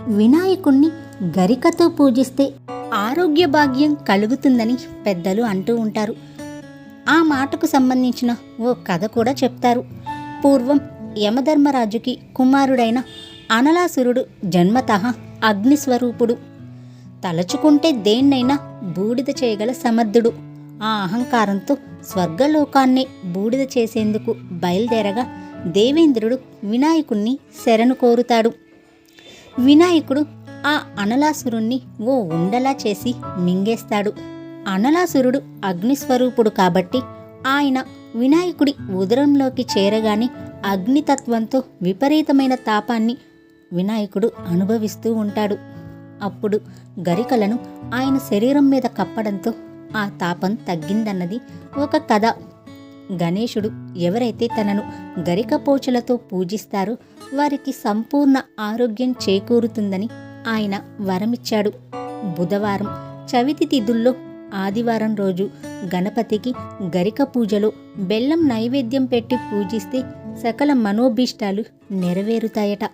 వినాయకుణ్ణి గరికతో పూజిస్తే ఆరోగ్య భాగ్యం కలుగుతుందని పెద్దలు అంటూ ఉంటారు. ఆ మాటకు సంబంధించిన ఓ కథ కూడా చెప్తారు. పూర్వం యమధర్మరాజుకి కుమారుడైన అనలాసురుడు జన్మతః అగ్నిస్వరూపుడు. తలచుకుంటే దేన్నైనా బూడిద చేయగల సమర్థుడు. ఆ అహంకారంతో స్వర్గలోకాన్నే బూడిద చేసేందుకు బయలుదేరగా దేవేంద్రుడు వినాయకుణ్ణి శరణు కోరుతాడు. వినాయకుడు ఆ అనలాసురుణ్ణి ఓ ఉండలా చేసి మింగేస్తాడు. అనలాసురుడు అగ్నిస్వరూపుడు కాబట్టి ఆయన వినాయకుడి ఉదరంలోకి చేరగానే అగ్నితత్వంతో విపరీతమైన తాపాన్ని వినాయకుడు అనుభవిస్తూ ఉంటాడు. అప్పుడు గరికలను ఆయన శరీరం మీద కప్పడంతో ఆ తాపం తగ్గిందన్నది ఒక కథ. గణేశుడు ఎవరైతే తనను గరికపోచలతో పూజిస్తారో వారికి సంపూర్ణ ఆరోగ్యం చేకూరుతుందని ఆయన వరమిచ్చాడు. బుధవారం చవితి తిథుల్లో ఆదివారం రోజు గణపతికి గరిక పూజలో బెల్లం నైవేద్యం పెట్టి పూజిస్తే సకల మనోభీష్టాలు నెరవేరుతాయట.